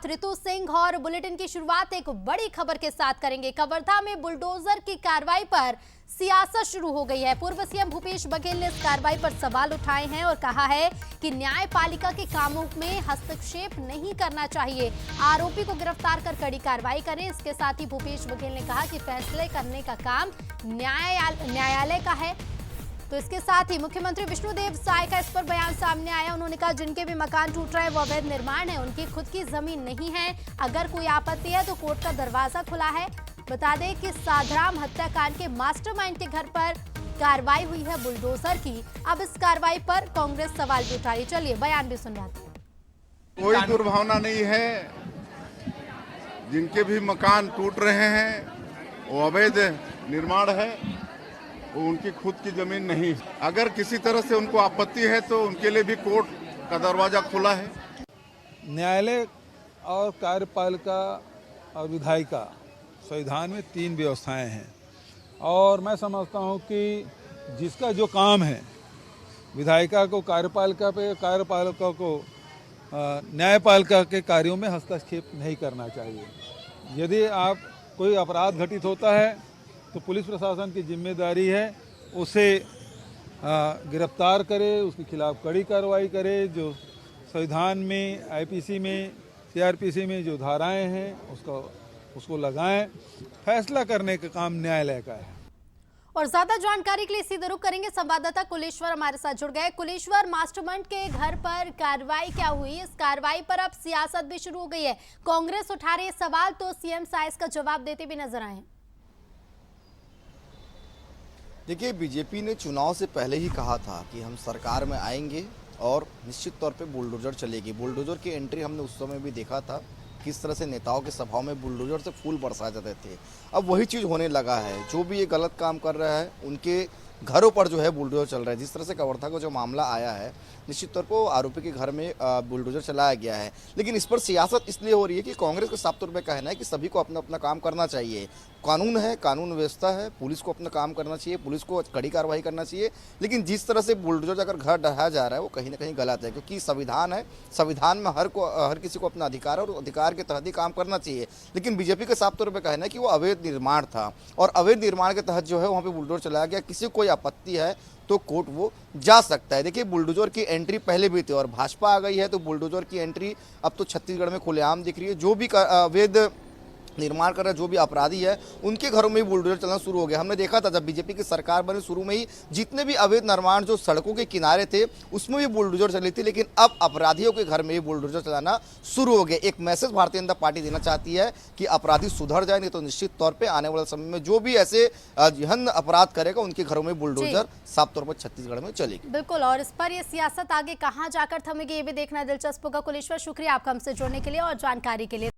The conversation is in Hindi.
साथ ऋतु सिंह और बुलेटिन की शुरुआत एक बड़ी खबर के साथ करेंगे। कवर्धा में बुलडोजर की कार्रवाई पर सियासत शुरू हो गई है। पूर्व सीएम भूपेश बघेल ने इस कार्रवाई पर सवाल उठाए हैं और कहा है कि न्यायपालिका के कामों में हस्तक्षेप नहीं करना चाहिए। आरोपी को गिरफ्तार कर कड़ी कार्रवाई करें। इसके साथ ही भूपेश बघेल ने कहा कि फैसले करने का काम न्यायालय का है। तो इसके साथ ही मुख्यमंत्री विष्णुदेव साय का इस पर बयान सामने आया। उन्होंने कहा जिनके भी मकान टूट रहे हैं वो अवैध निर्माण है, उनकी खुद की जमीन नहीं है। अगर कोई आपत्ति है तो कोर्ट का दरवाजा खुला है। बता दें कि साधराम हत्याकांड के मास्टरमाइंड के घर पर कार्रवाई हुई है बुलडोजर की। अब इस कार्रवाई पर कांग्रेस सवाल भी उठा रही। चलिए बयान भी सुनवाते हैं। कोई दुर्भावना नहीं है। जिनके भी मकान टूट रहे हैं वो अवैध निर्माण है, वो उनकी खुद की जमीन नहीं। अगर किसी तरह से उनको आपत्ति है तो उनके लिए भी कोर्ट का दरवाजा खुला है। न्यायालय और कार्यपालिका और विधायिका संविधान में 3 व्यवस्थाएं हैं और मैं समझता हूं कि जिसका जो काम है विधायिका को कार्यपालिका पे, कार्यपालिका को न्यायपालिका के कार्यों में हस्तक्षेप नहीं करना चाहिए। यदि आप कोई अपराध घटित होता है तो पुलिस प्रशासन की जिम्मेदारी है उसे गिरफ्तार करे, उसके खिलाफ कड़ी कार्रवाई करे। जो संविधान में, आईपीसी में, सीआरपीसी में जो धाराएं हैं उसको लगाएं। फैसला करने का काम न्यायालय का है। और ज्यादा जानकारी के लिए सीधे रुख करेंगे। संवाददाता कुलेश्वर हमारे साथ जुड़ गए। कुलेश्वर, मास्टरमाइंड के घर पर कार्रवाई क्या हुई? इस कार्रवाई पर अब सियासत भी शुरू हो गई है। कांग्रेस उठा रही सवाल तो सीएम साय इसका जवाब देते भी नजर आए। देखिए, बीजेपी ने चुनाव से पहले ही कहा था कि हम सरकार में आएंगे और निश्चित तौर पे बुलडोजर चलेगी। बुलडोजर की एंट्री हमने उस समय भी देखा था, किस तरह से नेताओं के सभाओं में बुलडोजर से फूल बरसाए जाते थे। अब वही चीज़ होने लगा है। जो भी ये गलत काम कर रहा है उनके घरों पर जो है बुलडोजर चल रहा है। जिस तरह से कवर्धा का जो मामला आया है, निश्चित तौर पर आरोपी के घर में बुलडोजर चलाया गया है। लेकिन इस पर सियासत इसलिए हो रही है कि कांग्रेस का साफ तौर पर कहना है कि सभी को अपना अपना काम करना चाहिए। कानून है, कानून व्यवस्था है, पुलिस को अपना काम करना चाहिए, पुलिस को कड़ी कार्रवाई करना चाहिए। लेकिन जिस तरह से बुलडोजर अगर घर ढहाया जा रहा है वो कहीं ना कहीं गलत है, क्योंकि संविधान है, संविधान में हर किसी को अपना अधिकार है और अधिकार के तहत ही काम करना चाहिए। लेकिन बीजेपी का साफ तौर पर कहना है कि वो अवैध निर्माण था और अवैध निर्माण के तहत जो है वहाँ पे बुलडोजर चलाया गया। किसी को कोई आपत्ति है तो कोर्ट वो जा सकता है। देखिए, बुलडोजर की एंट्री पहले भी थी और भाजपा आ गई है तो बुलडोजर की एंट्री अब तो छत्तीसगढ़ में खुलेआम दिख रही है। जो भी अवैध निर्माण कर रहा है, जो भी अपराधी है, उनके घरों में ही बुलडोजर चलना शुरू हो गया। हमने देखा था जब बीजेपी की सरकार बनी शुरू में ही जितने भी अवैध निर्माण जो सड़कों के किनारे थे उसमें भी बुलडोजर चली थी। लेकिन अब अपराधियों के घर में ही बुलडोजर चलाना शुरू हो गया। एक मैसेज भारतीय जनता पार्टी देना चाहती है कि अपराधी सुधर जाए, नहीं तो निश्चित तौर पर आने वाले समय में जो भी ऐसे जघन्य अपराध करेगा उनके घरों में बुलडोजर साफ तौर पर छत्तीसगढ़ में चलेगी। बिल्कुल, और इस पर यह सियासत आगे कहाँ जाकर थमेगी ये भी देखना दिलचस्प होगा। कुलेश्वर, शुक्रिया आपका हमसे जुड़ने के लिए और जानकारी के लिए।